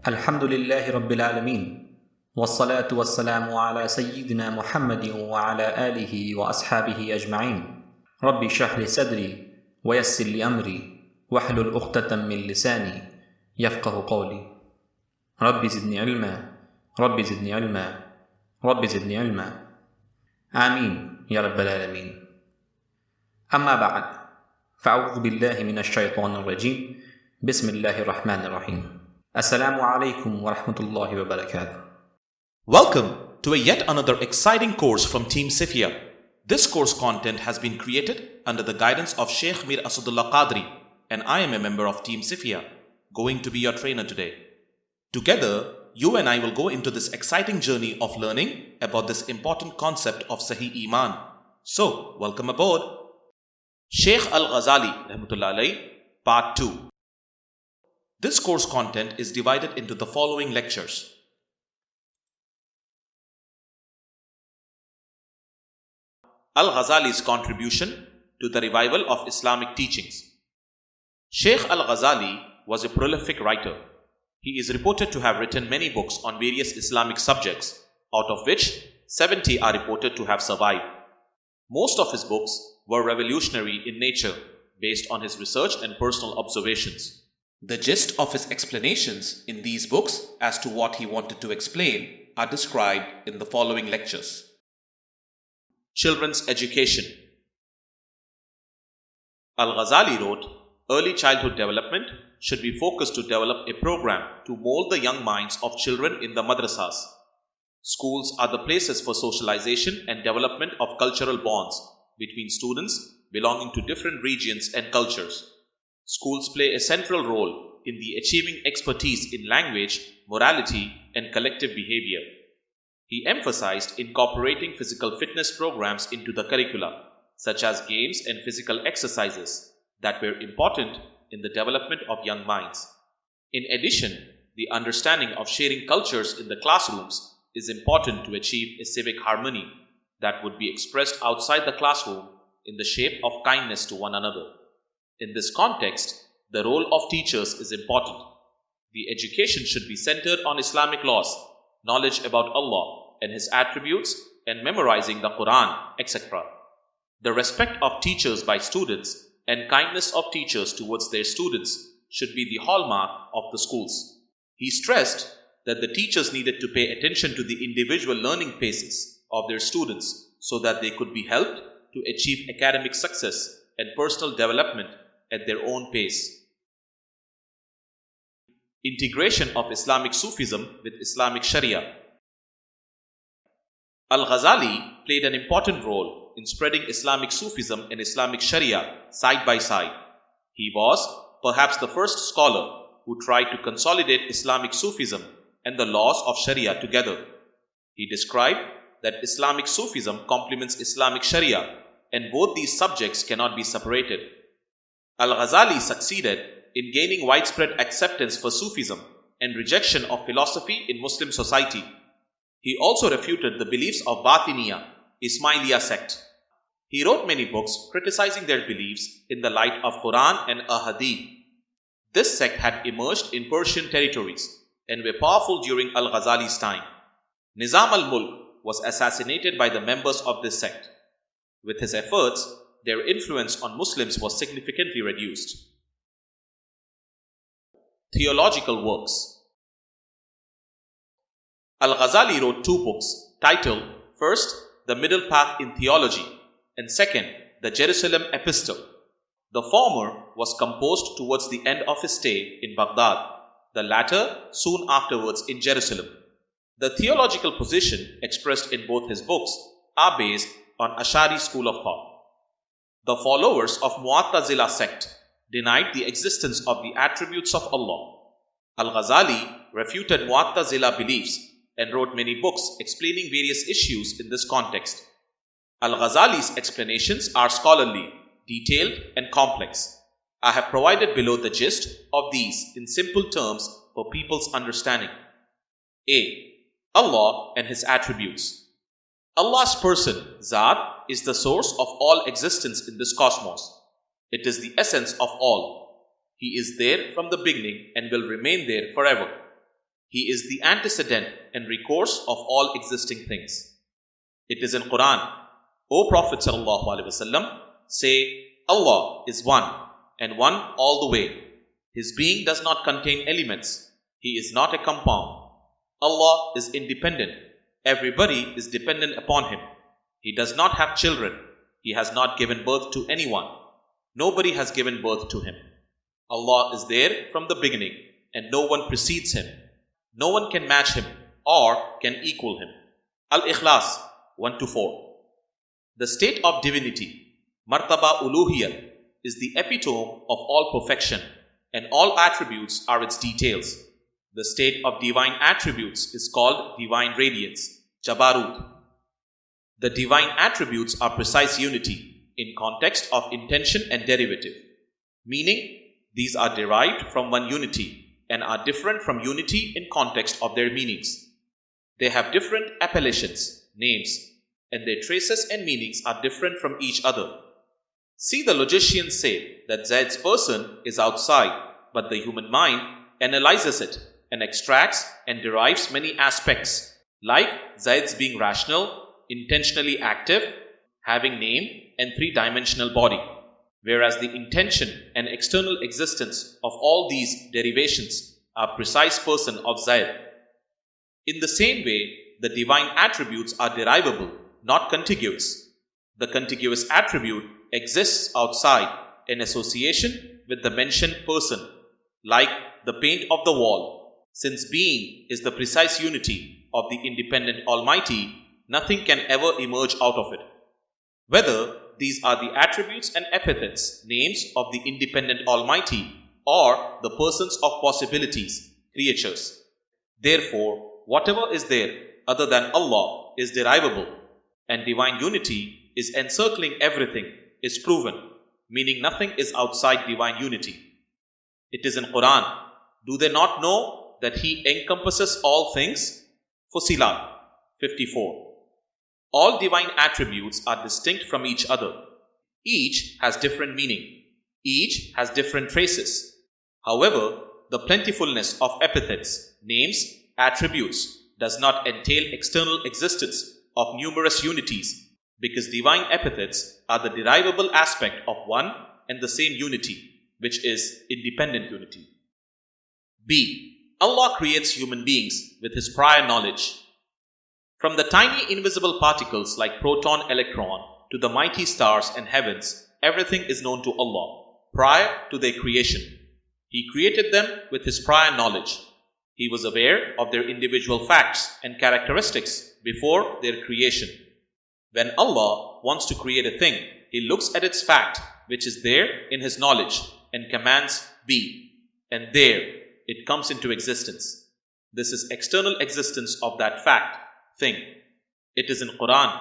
الحمد لله رب العالمين والصلاة والسلام على سيدنا محمد وعلى آله وأصحابه أجمعين رب اشرح لي صدري ويسر لي أمري واحلل عقدة من لساني يفقه قولي رب زدني علما رب زدني علما رب زدني علما آمين يا رب العالمين أما بعد فأعوذ بالله من الشيطان الرجيم بسم الله الرحمن الرحيم Assalamu alaikum wa rahmatullahi wa barakatuh. Welcome to yet another exciting course from Team CIFIA. This course content has been created under the guidance of Shaikh Mir Asadullah Qadri, and I am a member of Team CIFIA, going to be your trainer today. Together, you and I will go into this exciting journey of learning about this important concept of Sahih Iman. So, welcome aboard. Shaykh Al-Ghazali, Rahmatullah Alayh, Part 2. This course content is divided into the following lectures. Al-Ghazali's contribution to the revival of Islamic teachings. Shaykh Al-Ghazali was a prolific writer. He is reported to have written many books on various Islamic subjects, out of which 70 are reported to have survived. Most of his books were revolutionary in nature, based on his research and personal observations. The gist of his explanations in these books as to what he wanted to explain are described in the following lectures. Children's education. Al-Ghazali wrote, early childhood development should be focused to develop a program to mold the young minds of children in the madrasas. Schools are the places for socialization and development of cultural bonds between students belonging to different regions and cultures. Schools play a central role in the achieving expertise in language, morality, and collective behavior. He emphasized incorporating physical fitness programs into the curricula, such as games and physical exercises that were important in the development of young minds. In addition, the understanding of sharing cultures in the classrooms is important to achieve a civic harmony that would be expressed outside the classroom in the shape of kindness to one another. In this context, the role of teachers is important. The education should be centered on Islamic laws, knowledge about Allah and His attributes, and memorizing the Quran, etc. The respect of teachers by students and kindness of teachers towards their students should be the hallmark of the schools. He stressed that the teachers needed to pay attention to the individual learning paces of their students so that they could be helped to achieve academic success and personal development at their own pace. Integration of Islamic Sufism with Islamic Sharia. Al-Ghazali played an important role in spreading Islamic Sufism and Islamic Sharia side by side. He was perhaps the first scholar who tried to consolidate Islamic Sufism and the laws of Sharia together. He described that Islamic Sufism complements Islamic Sharia, and both these subjects cannot be separated. Al-Ghazali succeeded in gaining widespread acceptance for Sufism and rejection of philosophy in Muslim society. He also refuted the beliefs of Batiniya, Ismailiya sect. He wrote many books criticizing their beliefs in the light of Quran and Ahadith. This sect had emerged in Persian territories and were powerful during Al-Ghazali's time. Nizam al-Mulk was assassinated by the members of this sect. With his efforts, their influence on Muslims was significantly reduced. Theological works. Al-Ghazali wrote two books titled, first, The Middle Path in Theology, and second, The Jerusalem Epistle. The former was composed towards the end of his stay in Baghdad, the latter soon afterwards in Jerusalem. The theological position expressed in both his books are based on Ash'ari school of thought. The followers of Mu'tazila sect denied the existence of the attributes of Allah. Al-Ghazali refuted Mu'tazila beliefs and wrote many books explaining various issues in this context. Al-Ghazali's explanations are scholarly, detailed, and complex. I have provided below the gist of these in simple terms for people's understanding. A. Allah and His attributes. Allah's person, Zat, is the source of all existence in this cosmos. It is the essence of all. He is there from the beginning and will remain there forever. He is the antecedent and recourse of all existing things. It is in Quran, O Prophet ﷺ, say, Allah is one and one all the way. His being does not contain elements. He is not a compound. Allah is independent. Everybody is dependent upon Him. He does not have children. He has not given birth to anyone. Nobody has given birth to Him. Allah is there from the beginning, and no one precedes Him. No one can match Him or can equal Him. Al-Ikhlas 1-4. The state of divinity, Martaba Uluhiyya, is the epitome of all perfection, and all attributes are its details. The state of divine attributes is called divine radiance, Jabarut. The divine attributes are precise unity in context of intention and derivative, meaning these are derived from one unity and are different from unity in context of their meanings. They have different appellations, names, and their traces and meanings are different from each other. See, the logicians say that Zaid's person is outside, but the human mind analyzes it and extracts and derives many aspects, like Zaid's being rational, intentionally active, having name and three-dimensional body, whereas the intention and external existence of all these derivations are precise person of Zaid. In the same way, the divine attributes are derivable, not contiguous. The contiguous attribute exists outside in association with the mentioned person, like the paint of the wall. Since being is the precise unity of the independent Almighty, nothing can ever emerge out of it. Whether these are the attributes and epithets, names of the independent Almighty, or the persons of possibilities, creatures. Therefore, whatever is there other than Allah is derivable, and divine unity is encircling everything, is proven, meaning nothing is outside divine unity. It is in Quran, do they not know that He encompasses all things? Fussilat 54. All divine attributes are distinct from each other. Each has different meaning. Each has different traces. However, the plentifulness of epithets, names, attributes does not entail external existence of numerous unities, because divine epithets are the derivable aspect of one and the same unity, which is independent unity. B. Allah creates human beings with His prior knowledge. From the tiny invisible particles like proton, electron, to the mighty stars and heavens, everything is known to Allah prior to their creation. He created them with His prior knowledge. He was aware of their individual facts and characteristics before their creation. When Allah wants to create a thing, He looks at its fact, which is there in His knowledge, and commands be, and there it comes into existence. This is external existence of that fact, thing. It is in Quran,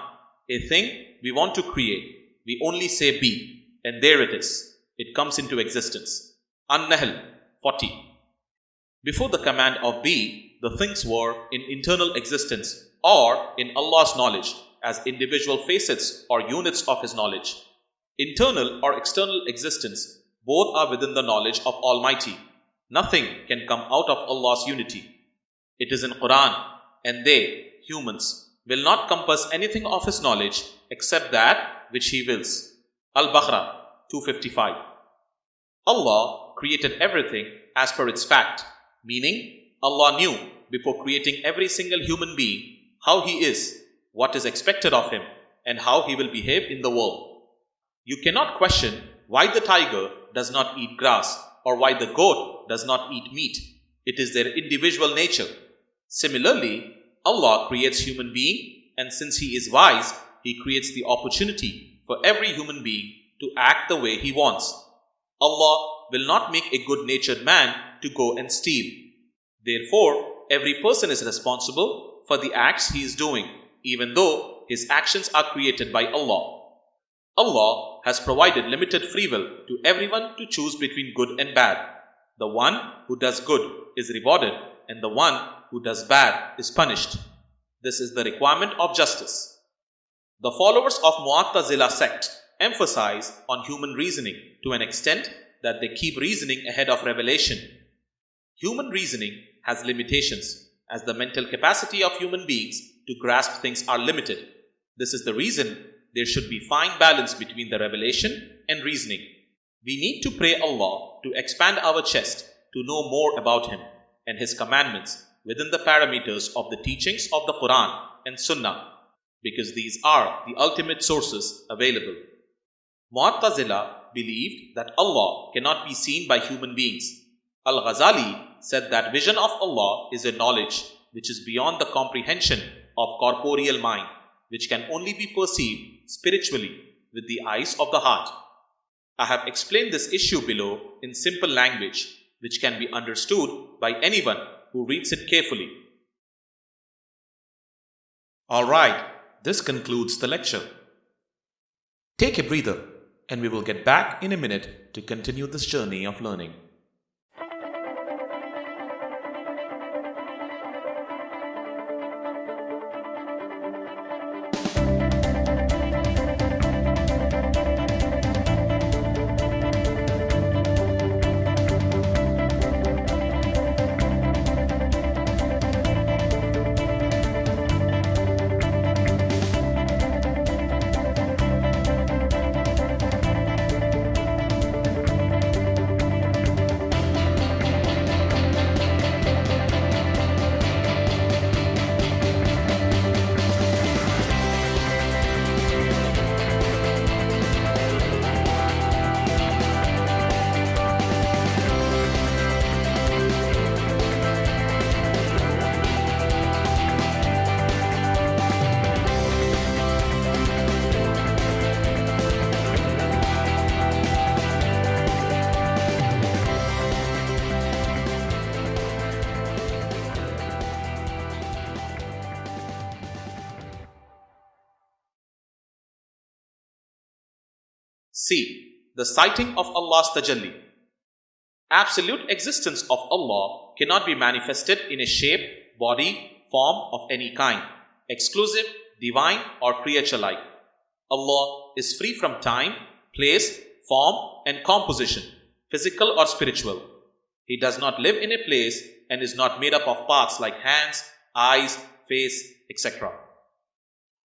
a thing we want to create, we only say be, and there it is. It comes into existence. An-Nahl 40. Before the command of be, the things were in internal existence or in Allah's knowledge as individual facets or units of His knowledge. Internal or external existence, both are within the knowledge of Almighty. Nothing can come out of Allah's unity. It is in Quran, and they, humans, will not compass anything of His knowledge except that which He wills. Al-Baqarah 255. Allah created everything as per its fact, meaning Allah knew before creating every single human being how he is, what is expected of him, and how he will behave in the world. You cannot question why the tiger does not eat grass or why the goat does not eat meat. It is their individual nature. Similarly, Allah creates human being, and since He is wise, He creates the opportunity for every human being to act the way He wants. Allah will not make a good-natured man to go and steal. Therefore, every person is responsible for the acts he is doing, even though his actions are created by Allah. Allah has provided limited free will to everyone to choose between good and bad. The one who does good is rewarded, and the one who does bad is punished. This is the requirement of justice. The followers of Mu'tazila sect emphasize on human reasoning to an extent that they keep reasoning ahead of revelation. Human reasoning has limitations, as the mental capacity of human beings to grasp things are limited. This is the reason there should be fine balance between the revelation and reasoning. We need to pray Allah to expand our chest to know more about Him and His commandments within the parameters of the teachings of the Quran and Sunnah, because these are the ultimate sources available. Mu'tazila believed that Allah cannot be seen by human beings. Al-Ghazali said that vision of Allah is a knowledge which is beyond the comprehension of corporeal mind, which can only be perceived spiritually with the eyes of the heart. I have explained this issue below in simple language, which can be understood by anyone who reads it carefully. Alright, this concludes the lecture. Take a breather, and we will get back in a minute to continue this journey of learning. C. The citing of Allah's tajalli. Absolute existence of Allah cannot be manifested in a shape, body, form of any kind, exclusive, divine or creature-like. Allah is free from time, place, form and composition, physical or spiritual. He does not live in a place and is not made up of parts like hands, eyes, face, etc.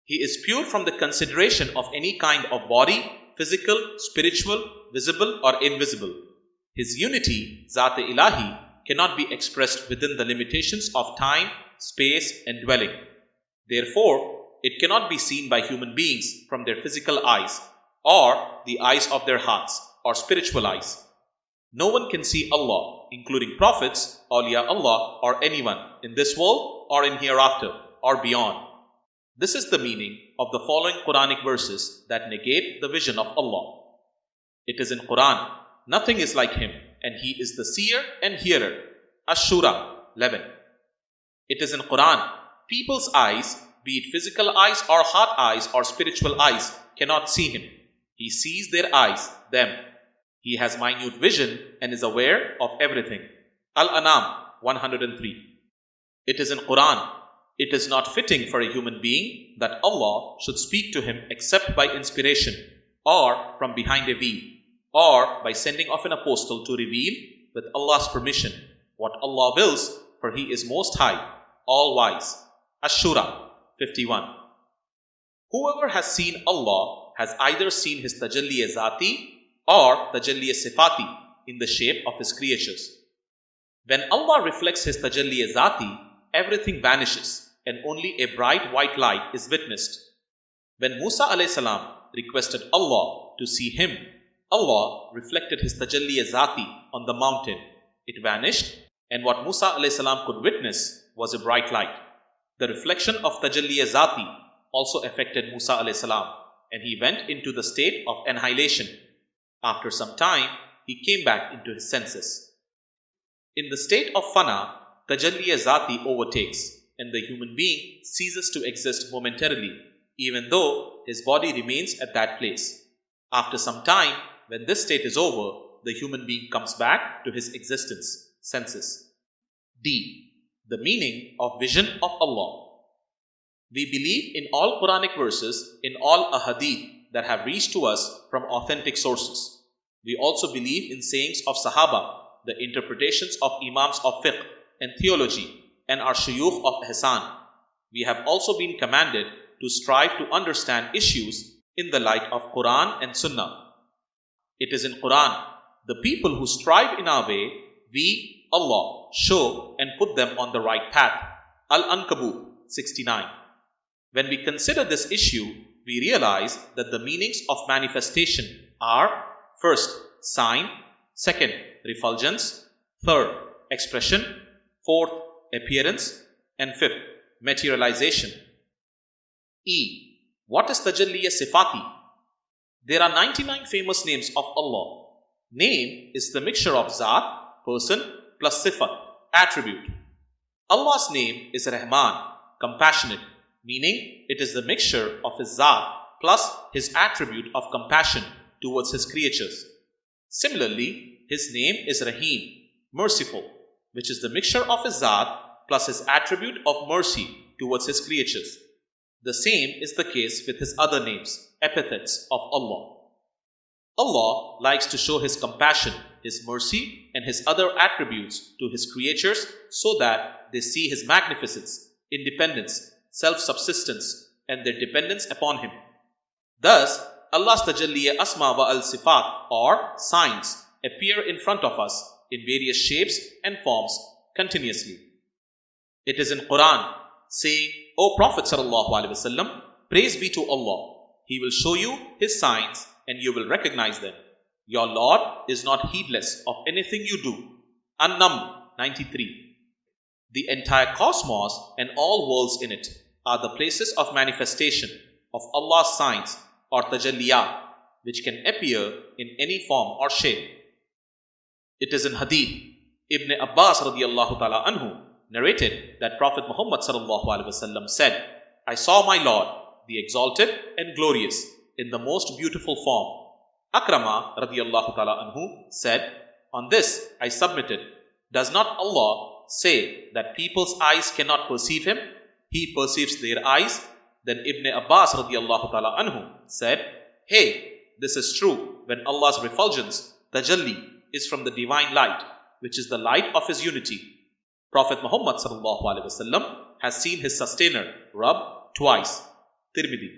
He is pure from the consideration of any kind of body, physical, spiritual, visible or invisible. His unity, Zat-e-Ilahi, cannot be expressed within the limitations of time, space and dwelling. Therefore, it cannot be seen by human beings from their physical eyes or the eyes of their hearts or spiritual eyes. No one can see Allah, including prophets, awliya Allah or anyone in this world or in hereafter or beyond. This is the meaning of the following Quranic verses that negate the vision of Allah. It is in Quran, nothing is like Him, and He is the seer and hearer. Ash-Shura 11. It is in Quran, people's eyes, be it physical eyes or heart eyes or spiritual eyes, cannot see Him. He sees their eyes, them. He has minute vision and is aware of everything. Al-An'am 103. It is in Quran, it is not fitting for a human being that Allah should speak to him except by inspiration, or from behind a veil, or by sending of an apostle to reveal, with Allah's permission, what Allah wills, for He is most high, all-wise. Ash-Shura 51. Whoever has seen Allah has either seen His tajalli-e-zati or tajalli-e-sifati in the shape of His creatures. When Allah reflects His tajalli-e-zati, everything vanishes and only a bright white light is witnessed. When Musa alayhi salam requested Allah to see him, Allah reflected His tajalli-e-zati on the mountain. It vanished, and what Musa alayhi salam could witness was a bright light. The reflection of tajalli-e-zati also affected Musa alayhi salam, and he went into the state of annihilation. After some time, he came back into his senses. In the state of fana, tajalli-e-zati overtakes, and the human being ceases to exist momentarily, even though his body remains at that place. After some time, when this state is over, the human being comes back to his existence, senses. D. The meaning of vision of Allah. We believe in all Quranic verses, in all ahadith that have reached to us from authentic sources. We also believe in sayings of Sahaba the interpretations of Imams of Fiqh and Theology and our Shuyukh of Ihsan. We have also been commanded to strive to understand issues in the light of Quran and Sunnah. It is in Quran, the people who strive in our way, we, Allah, show and put them on the right path. Al-Ankabut 69. When we consider this issue, we realize that the meanings of manifestation are: first, sign; second, refulgence; third, expression; fourth, appearance; and fifth, materialization. E. What is Tajalliya Sifati? There are 99 famous names of Allah. Name is the mixture of Zat, person, plus Sifat, attribute. Allah's name is Rahman, compassionate, meaning it is the mixture of His Zat plus His attribute of compassion towards His creatures. Similarly, His name is Rahim, merciful, which is the mixture of His Zat plus His attribute of mercy towards His creatures. The same is the case with His other names, epithets of Allah. Allah likes to show His compassion, His mercy, and His other attributes to His creatures so that they see His magnificence, independence, self-subsistence, and their dependence upon Him. Thus, Allah's Tajalliya Asma wa al-Sifat, or signs, appear in front of us in various shapes and forms continuously. It is in Quran, saying, O Prophet sallallahu alaihi wasallam, praise be to Allah. He will show you His signs and you will recognize them. Your Lord is not heedless of anything you do. An-Naml 93. The entire cosmos and all worlds in it are the places of manifestation of Allah's signs or tajalliyat, which can appear in any form or shape. It is in Hadith, Ibn Abbas radiyallahu ta'ala anhu narrated that Prophet Muhammad sallallahu alaihi wasallam said, I saw my Lord, the exalted and glorious, in the most beautiful form. Akrama radiyallahu ta'ala anhu said, on this I submitted, does not Allah say that people's eyes cannot perceive Him? He perceives their eyes. Then Ibn Abbas radiyallahu ta'ala anhu said, hey, this is true when Allah's refulgence, tajalli, is from the divine light, which is the light of His unity. Prophet Muhammad sallallahu alaihi wasallam has seen his sustainer, Rabb, twice. Tirmidhi.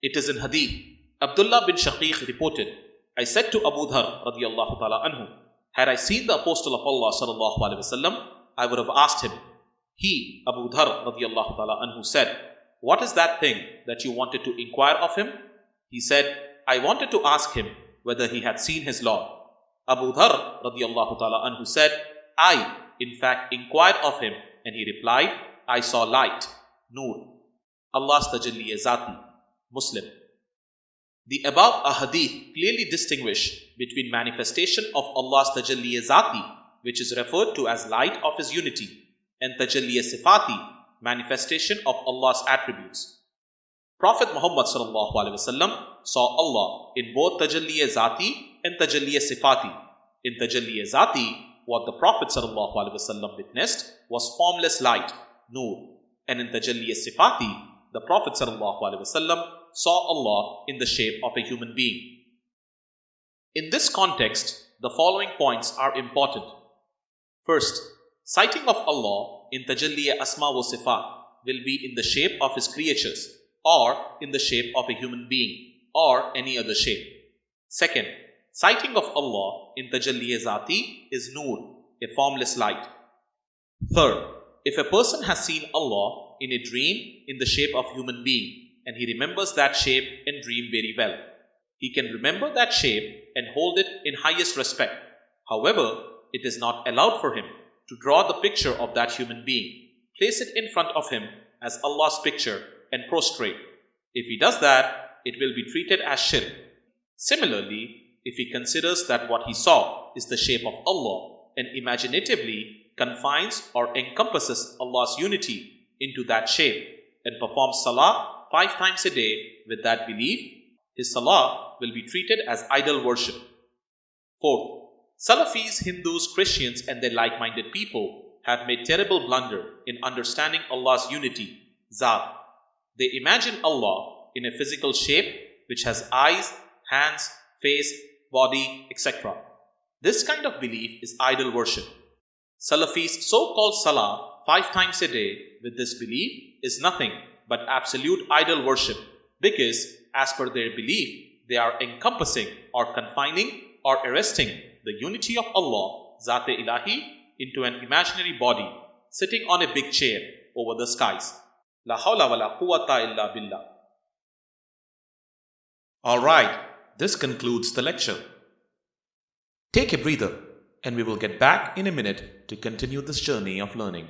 It is in Hadith, Abdullah bin Shaikh reported, I said to Abu Dhar radiyallahu ta'ala anhu, had I seen the Apostle of Allah sallallahu alaihi wasallam, I would have asked him. He, Abu Dhar radiyallahu ta'ala anhu, said, what is that thing that you wanted to inquire of him? He said, I wanted to ask him whether he had seen his Lord. Abu Dhar radiyallahu ta'ala anhu said, I, in fact, inquired of him, and he replied, I saw light, Nur, Allah's Tajalliya Zati, Muslim. The above ahadith clearly distinguish between manifestation of Allah's Tajalliya Zati, which is referred to as light of His unity, and Tajalliya Sifati, manifestation of Allah's attributes. Prophet Muhammad sallallahu alaihi wasallam saw Allah in both Tajalliya Zati and Tajalliya Sifati. In Tajalliya Zati, what the Prophet sallallahu alaihi wasallam witnessed was formless light, Nur, and in Tajalliya Sifati, the Prophet sallallahu alaihi wasallam saw Allah in the shape of a human being. In this context, the following points are important. First, sighting of Allah in Tajalliya Asma wa Sifat will be in the shape of His creatures, or in the shape of a human being, or any other shape. Second, sighting of Allah in Tajalliya Zati is Nur, a formless light. Third, if a person has seen Allah in a dream in the shape of human being, and he remembers that shape and dream very well, he can remember that shape and hold it in highest respect. However, it is not allowed for him to draw the picture of that human being, place it in front of him as Allah's picture, and prostrate. If he does that, it will be treated as shirk. Similarly, if he considers that what he saw is the shape of Allah and imaginatively confines or encompasses Allah's unity into that shape and performs salah 5 times a day with that belief, his salah will be treated as idol worship. Fourth, Salafis, Hindus, Christians and their like-minded people have made terrible blunder in understanding Allah's unity, Zat. They imagine Allah in a physical shape which has eyes, hands, face, body, etc. This kind of belief is idol worship. Salafis' so-called salah 5 times a day with this belief is nothing but absolute idol worship, because as per their belief, they are encompassing or confining or arresting the unity of Allah, Zat-e Ilahi, into an imaginary body sitting on a big chair over the skies. La hawla wa la quwwata illa billah. Alright, this concludes the lecture. Take a breather and we will get back in a minute to continue this journey of learning.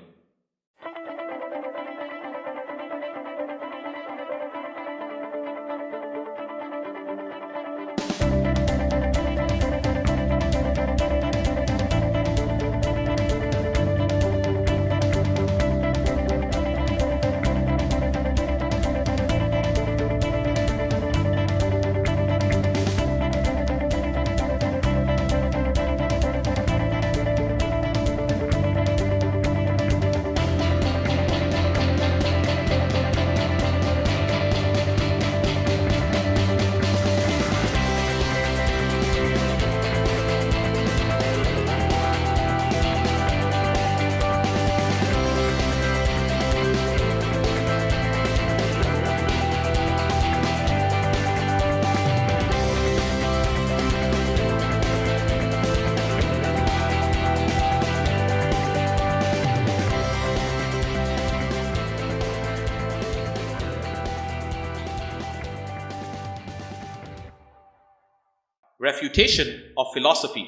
Refutation of philosophy.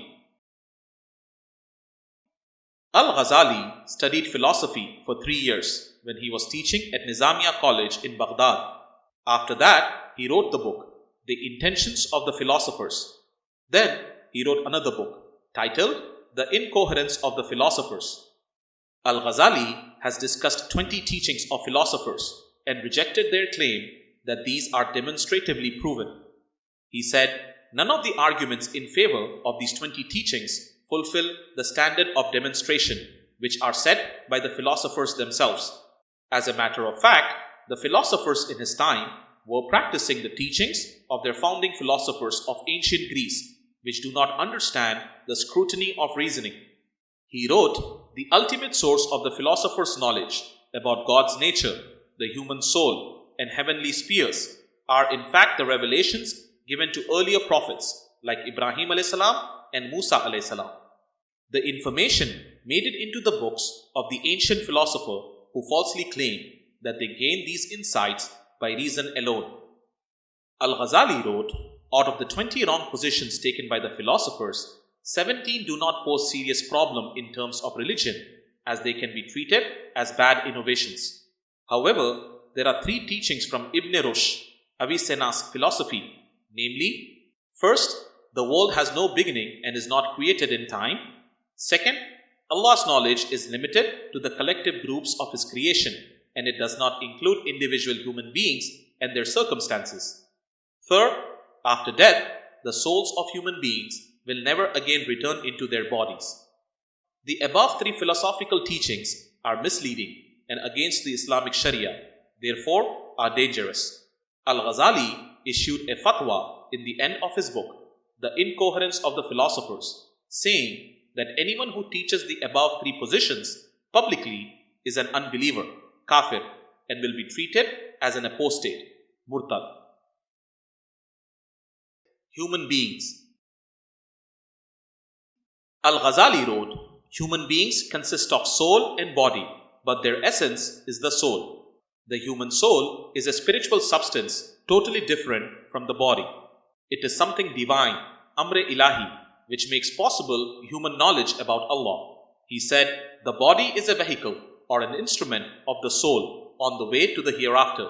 Al-Ghazali studied philosophy for 3 years when he was teaching at Nizamiya College in Baghdad. After that, he wrote the book, The Intentions of the Philosophers. Then, he wrote another book titled The Incoherence of the Philosophers. Al-Ghazali has discussed 20 teachings of philosophers and rejected their claim that these are demonstratively proven. He said, none of the arguments in favor of these 20 teachings fulfill the standard of demonstration which are set by the philosophers themselves. As a matter of fact, the philosophers in his time were practicing the teachings of their founding philosophers of ancient Greece, which do not understand the scrutiny of reasoning. He wrote, the ultimate source of the philosopher's knowledge about God's nature, the human soul, and heavenly spheres are in fact the revelations given to earlier prophets like Ibrahim a.s. and Musa a.s. The information made it into the books of the ancient philosopher who falsely claimed that they gained these insights by reason alone. Al-Ghazali wrote, out of the 20 wrong positions taken by the philosophers, 17 do not pose serious problem in terms of religion, as they can be treated as bad innovations. However, there are 3 teachings from Ibn Rushd, Avicenna's philosophy, namely, first, the world has no beginning and is not created in time. Second, Allah's knowledge is limited to the collective groups of His creation, and it does not include individual human beings and their circumstances. Third, after death, the souls of human beings will never again return into their bodies. The above 3 philosophical teachings are misleading and against the Islamic Sharia, therefore are dangerous. Al-Ghazali issued a fatwa in the end of his book, The Incoherence of the Philosophers, saying that anyone who teaches the above 3 positions publicly is an unbeliever, kafir, and will be treated as an apostate, murtad. Human beings. Al-Ghazali wrote, human beings consist of soul and body, but their essence is the soul. The human soul is a spiritual substance totally different from the body. It is something divine, amre ilahi, which makes possible human knowledge about Allah. He said, the body is a vehicle or an instrument of the soul on the way to the hereafter.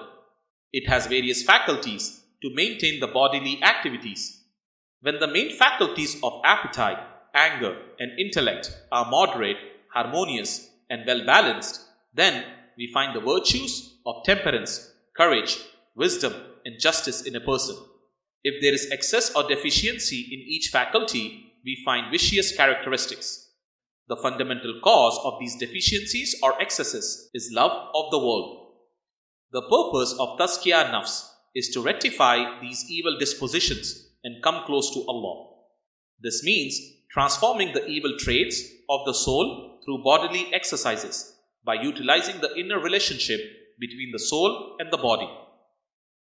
It has various faculties to maintain the bodily activities. When the main faculties of appetite, anger, and intellect are moderate, harmonious, and well balanced, then we find the virtues of temperance, courage, wisdom, and justice in a person. If there is excess or deficiency in each faculty, we find vicious characteristics. The fundamental cause of these deficiencies or excesses is love of the world. The purpose of Tazkiyah Nafs is to rectify these evil dispositions and come close to Allah. This means transforming the evil traits of the soul through bodily exercises by utilizing the inner relationship between the soul and the body.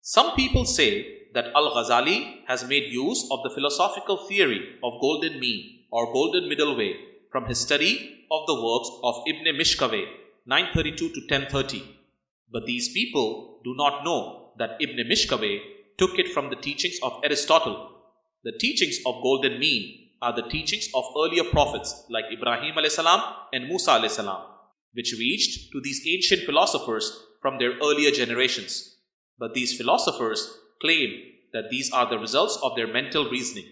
Some people say that Al-Ghazali has made use of the philosophical theory of golden mean or golden middle way from his study of the works of Ibn Mishkawayh 932 to 1030. But these people do not know that Ibn Mishkawayh took it from the teachings of Aristotle. The teachings of golden mean are the teachings of earlier prophets like Ibrahim a.s. and Musa a.s., which reached to these ancient philosophers from their earlier generations. But these philosophers claim that these are the results of their mental reasoning.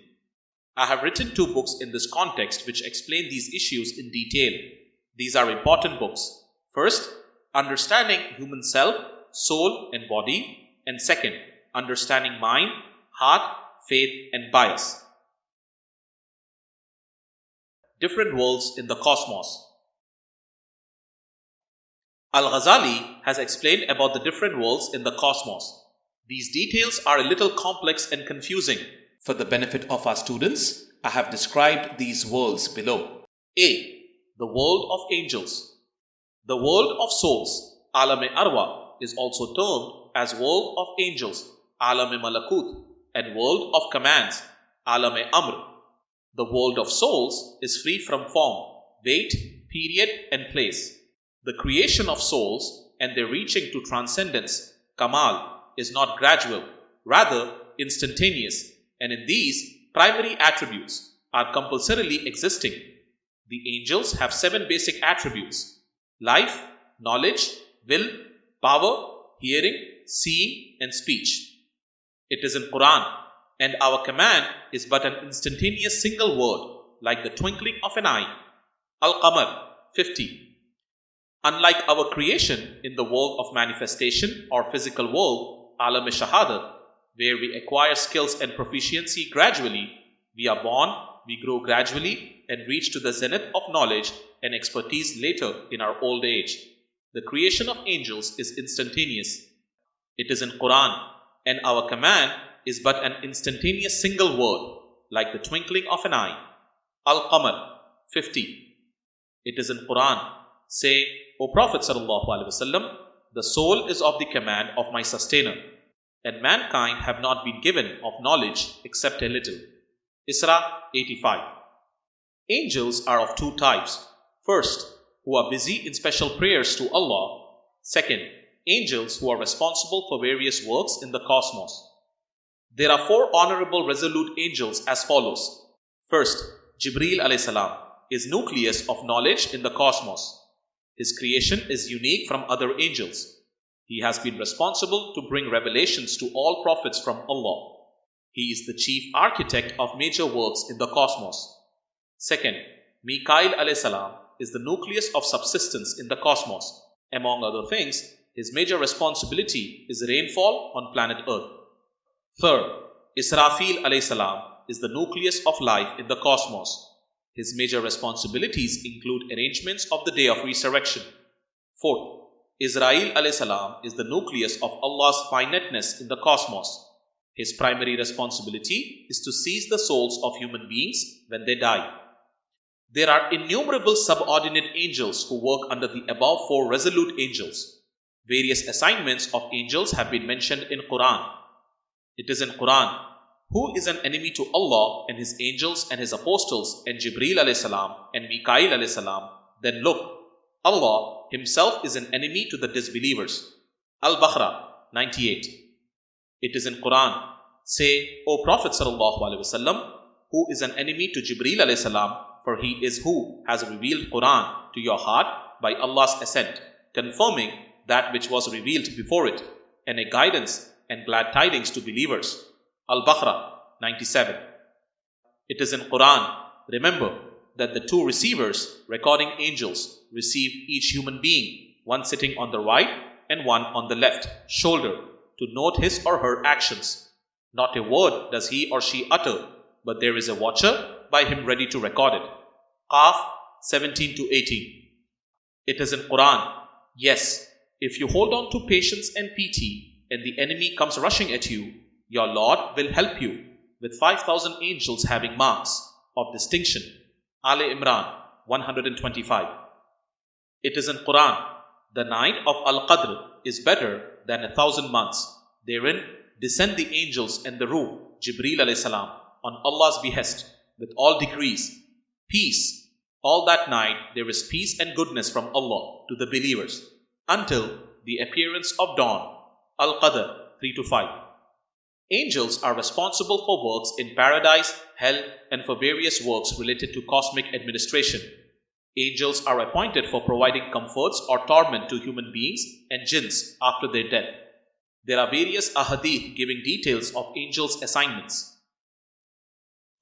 I have written 2 books in this context which explain these issues in detail. These are important books. First, Understanding Human Self, Soul and Body, and second, Understanding Mind, Heart, Faith and Bias. Different worlds in the cosmos. Al-Ghazali has explained about the different worlds in the cosmos. These details are a little complex and confusing. For the benefit of our students, I have described these worlds below. A. The world of angels. The world of souls, Alam-e Arwa, is also termed as world of angels, Alam-e Malakut, and world of commands, Alam-e Amr. The world of souls is free from form, weight, period, and place. The creation of souls and their reaching to transcendence, Kamal, is not gradual, rather instantaneous, and in these primary attributes are compulsorily existing. The angels have 7 basic attributes: life, knowledge, will, power, hearing, seeing, and speech. It is in Quran, and our command is but an instantaneous single word, like the twinkling of an eye. Al-Qamar 50. Unlike our creation in the world of manifestation or physical world, Alam-e Shahadat, where we acquire skills and proficiency gradually, we are born, we grow gradually, and reach to the zenith of knowledge and expertise later in our old age. The creation of angels is instantaneous. It is in Quran, and our command is but an instantaneous single word, like the twinkling of an eye. Al-Qamar 50. It is in Quran. Say, O Prophet sallallahu alaihi wasallam, the soul is of the command of my sustainer, and mankind have not been given of knowledge except a little. Isra 85. Angels are of 2 types. First, who are busy in special prayers to Allah. Second, angels who are responsible for various works in the cosmos. There are 4 honorable resolute angels as follows. First, Jibreel alayhi salam is nucleus of knowledge in the cosmos. His creation is unique from other angels. He has been responsible to bring revelations to all prophets from Allah. He is the chief architect of major works in the cosmos. Second, Mikail alayhi salam is the nucleus of subsistence in the cosmos. Among other things, his major responsibility is rainfall on planet Earth. Third, Israfil alayhi salam is the nucleus of life in the cosmos. His major responsibilities include arrangements of the day of resurrection. Fourth, Israel alayhi salam is the nucleus of Allah's finiteness in the cosmos. His primary responsibility is to seize the souls of human beings when they die. There are innumerable subordinate angels who work under the above 4 resolute angels. Various assignments of angels have been mentioned in Quran. It is in Quran, who is an enemy to Allah and His angels and His apostles and Jibreel alayhi salam and Mikail alayhi salam, then look, Allah Himself is an enemy to the disbelievers. Al-Baqarah 98. It is in Quran, say, O Prophet sallallahu alaihi wasallam, who is an enemy to Jibreel alayhi salam, for he is who has revealed Quran to your heart by Allah's assent, confirming that which was revealed before it, and a guidance and glad tidings to believers. Al-Baqarah 97. It is in Quran, remember that the 2 receivers, recording angels, receive each human being, one sitting on the right and one on the left shoulder, to note his or her actions. Not a word does he or she utter, but there is a watcher by him ready to record it. Qaf 17 to 18. It is in Quran, yes, if you hold on to patience and pity, and the enemy comes rushing at you, your Lord will help you with 5,000 angels having marks, of distinction. Ali Imran 125. It is in Quran, the night of Al-Qadr is better than 1,000 months. Therein descend the angels and the Ruh, Jibreel alayhi salam, on Allah's behest, with all decrees. Peace. All that night there is peace and goodness from Allah to the believers, until the appearance of dawn. Al-Qadr 3-5. Angels are responsible for works in paradise, hell, and for various works related to cosmic administration. Angels are appointed for providing comforts or torment to human beings and jinns after their death. There are various ahadith giving details of angels' assignments.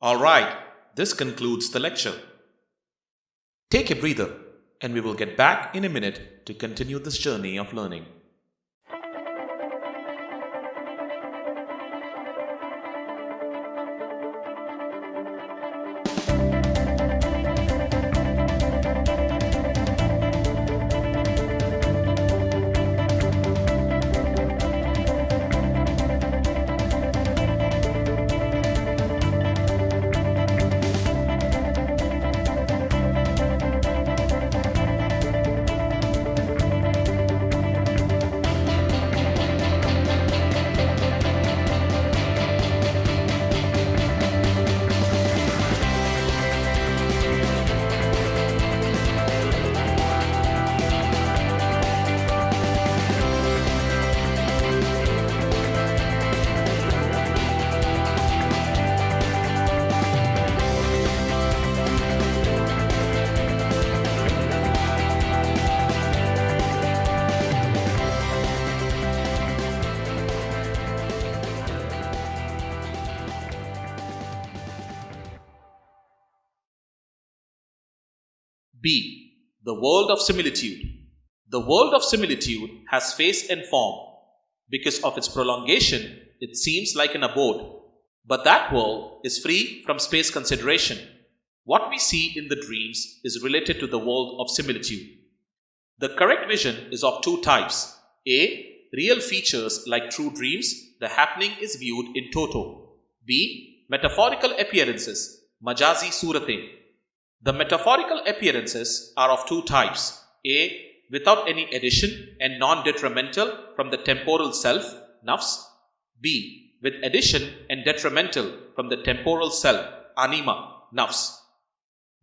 Alright, this concludes the lecture. Take a breather, and we will get back in a minute to continue this journey of learning. B. The world of similitude. The world of similitude has face and form. Because of its prolongation, it seems like an abode. But that world is free from space consideration. What we see in the dreams is related to the world of similitude. The correct vision is of two types. A. Real features like true dreams, the happening is viewed in toto. B. Metaphorical appearances, majazi suratain. The metaphorical appearances are of two types. A. Without any addition and non-detrimental from the temporal self, nafs. B. With addition and detrimental from the temporal self, anima, nafs.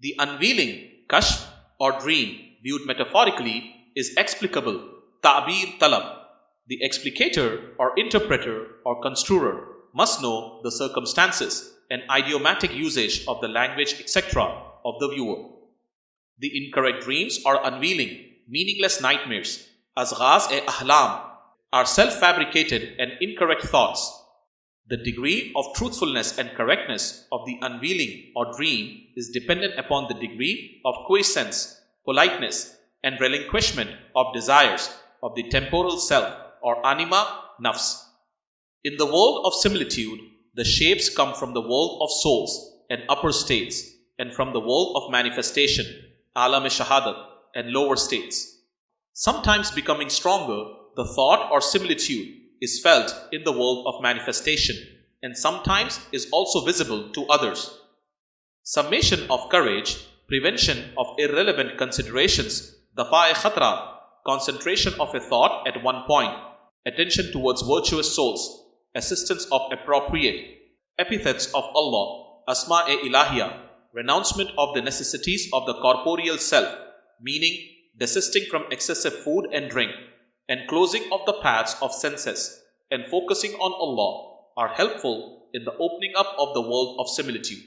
The unveiling, kashf or dream, viewed metaphorically, is explicable, ta'bir talab. The explicator or interpreter or construer must know the circumstances and idiomatic usage of the language, etc. of the viewer. The incorrect dreams are unveiling, meaningless nightmares, azghaz-e-ahlam, are self-fabricated and incorrect thoughts. The degree of truthfulness and correctness of the unveiling or dream is dependent upon the degree of quiescence, politeness, and relinquishment of desires of the temporal self or anima, nafs. In the world of similitude, the shapes come from the world of souls and upper states, and from the world of manifestation, alam-e-shahadat, and lower states. Sometimes becoming stronger, the thought or similitude is felt in the world of manifestation, and sometimes is also visible to others. Summation of courage, prevention of irrelevant considerations, dafa-e khatra, concentration of a thought at one point, attention towards virtuous souls, assistance of appropriate, epithets of Allah, asma-e ilahiyah, renouncement of the necessities of the corporeal self, meaning desisting from excessive food and drink, and closing of the paths of senses, and focusing on Allah, are helpful in the opening up of the world of similitude.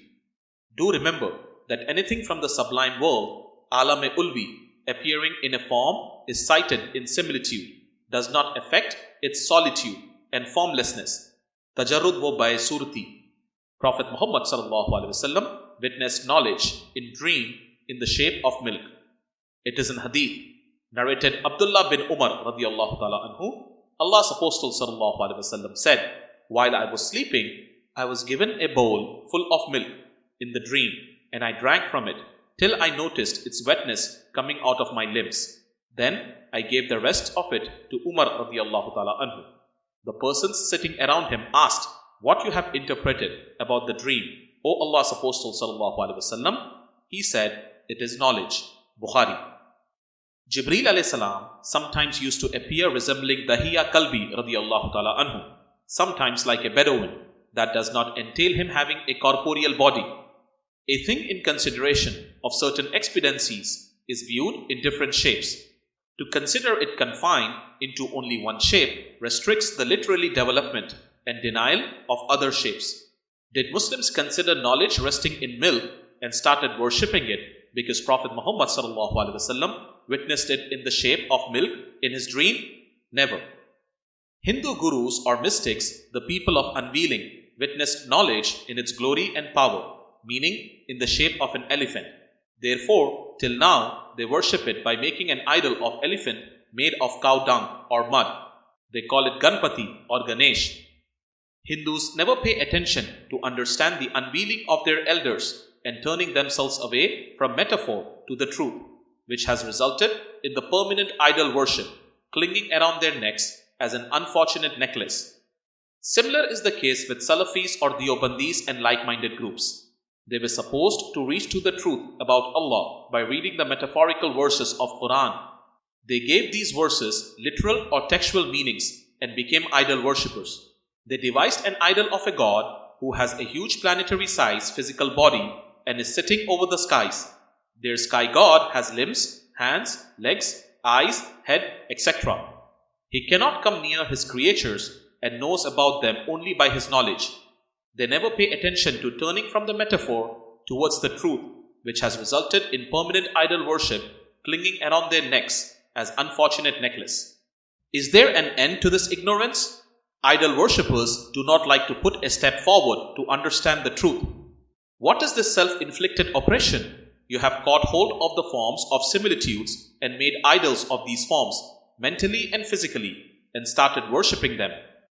Do remember that anything from the sublime world, alam-e-ulvi, appearing in a form, is cited in similitude, does not affect its solitude and formlessness. Tajarrud wo bae surati. Prophet Muhammad ﷺ witnessed knowledge in dream in the shape of milk. It is in hadith, narrated Abdullah bin Umar radiyallahu ta'ala anhu, Allah's Apostle ﷺ said, while I was sleeping, I was given a bowl full of milk in the dream, and I drank from it till I noticed its wetness coming out of my limbs. Then I gave the rest of it to Umar radiyallahu ta'ala anhu. The persons sitting around him asked, what you have interpreted about the dream, O Allah's Apostle sallallahu alaihi wasallam, he said, it is knowledge. Bukhari. Jibreel alayhi salam sometimes used to appear resembling Dahiya Kalbi radiyallahu ta'ala anhu, sometimes like a Bedouin. That does not entail him having a corporeal body. A thing in consideration of certain expediencies is viewed in different shapes. To consider it confined into only one shape restricts the literary development and denial of other shapes. Did Muslims consider knowledge resting in milk and started worshipping it because Prophet Muhammad sallallahu alaihi wasallam witnessed it in the shape of milk in his dream? Never. Hindu gurus or mystics, the people of unveiling, witnessed knowledge in its glory and power, meaning in the shape of an elephant. Therefore, till now, they worship it by making an idol of elephant made of cow dung or mud. They call it Ganpati or Ganesh. Hindus never pay attention to understand the unveiling of their elders and turning themselves away from metaphor to the truth, which has resulted in the permanent idol worship clinging around their necks as an unfortunate necklace. Similar is the case with Salafis or Deobandis and like-minded groups. They were supposed to reach to the truth about Allah by reading the metaphorical verses of Quran. They gave these verses literal or textual meanings and became idol worshippers. They devised an idol of a god who has a huge planetary size physical body and is sitting over the skies. Their sky god has limbs, hands, legs, eyes, head, etc. He cannot come near his creatures and knows about them only by his knowledge. They never pay attention to turning from the metaphor towards the truth, which has resulted in permanent idol worship clinging around their necks as unfortunate necklace. Is there an end to this ignorance? Idol worshippers do not like to put a step forward to understand the truth. What is this self-inflicted oppression? You have caught hold of the forms of similitudes and made idols of these forms, mentally and physically, and started worshipping them.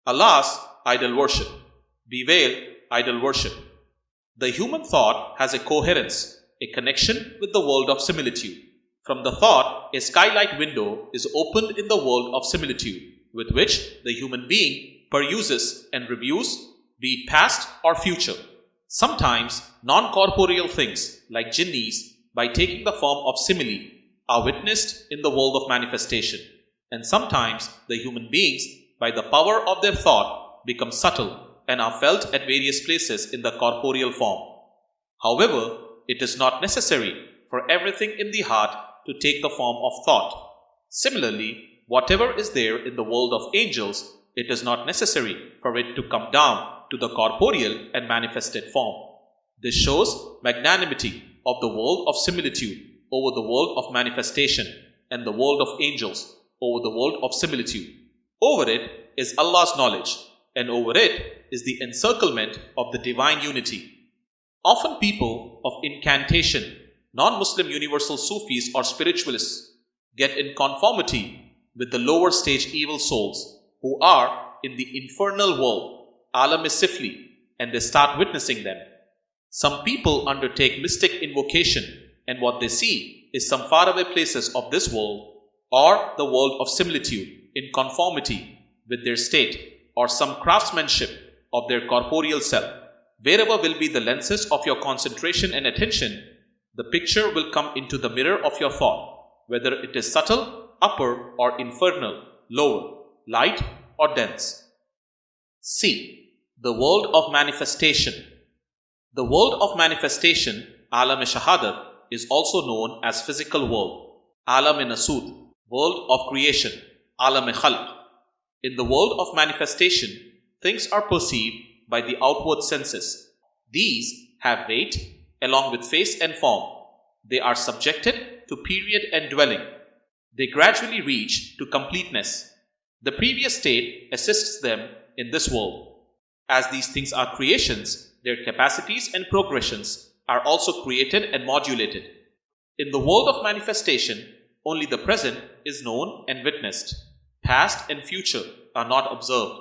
Alas, idol worship. Bewail idol worship. The human thought has a coherence, a connection with the world of similitude. From the thought, a skylight window is opened in the world of similitude, with which the human being peruses and reviews, be it past or future. Sometimes, non-corporeal things like jinnis, by taking the form of simile, are witnessed in the world of manifestation. And sometimes, the human beings, by the power of their thought, become subtle and are felt at various places in the corporeal form. However, it is not necessary for everything in the heart to take the form of thought. Similarly, whatever is there in the world of angels, it is not necessary for it to come down to the corporeal and manifested form. This shows magnanimity of the world of similitude over the world of manifestation and the world of angels over the world of similitude. Over it is Allah's knowledge, and over it is the encirclement of the divine unity. Often people of incantation, non-Muslim universal Sufis or spiritualists, get in conformity with the lower stage evil souls who are in the infernal world, Alam Sifli, and they start witnessing them. Some people undertake mystic invocation, and what they see is some faraway places of this world or the world of similitude in conformity with their state, or some craftsmanship of their corporeal self. Wherever will be the lenses of your concentration and attention, the picture will come into the mirror of your thought, whether it is subtle, upper, or infernal, lower, light, or dense. C. The world of manifestation. The world of manifestation, Alam Shahadat, is also known as physical world, Alam Nasud, world of creation, Alam Khalq. In the world of manifestation, things are perceived by the outward senses. These have weight along with face and form. They are subjected to period and dwelling. They gradually reach to completeness. The previous state assists them in this world. As these things are creations, their capacities and progressions are also created and modulated. In the world of manifestation, only the present is known and witnessed. Past and future are not observed.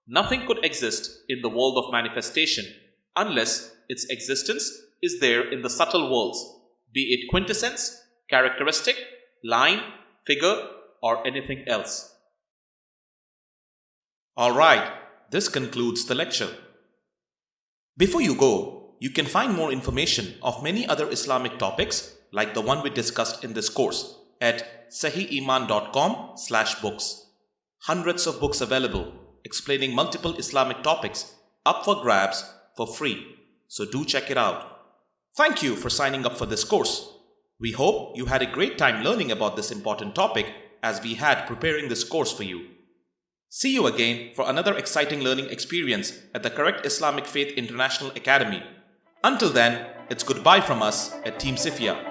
Nothing could exist in the world of manifestation unless its existence is there in the subtle worlds, be it quintessence, characteristic, line, figure, or anything else. Alright, this concludes the lecture. Before you go, You can find more information of many other Islamic topics like the one we discussed in this course at sahiiman.com/books. Hundreds of books available explaining multiple Islamic topics up for grabs for free. So do check it out. Thank you for signing up for this course. We hope you had a great time learning about this important topic as we had preparing this course for you. See you again for another exciting learning experience at the correct Islamic Faith International Academy. Until then, it's goodbye from us at Team CIFIA.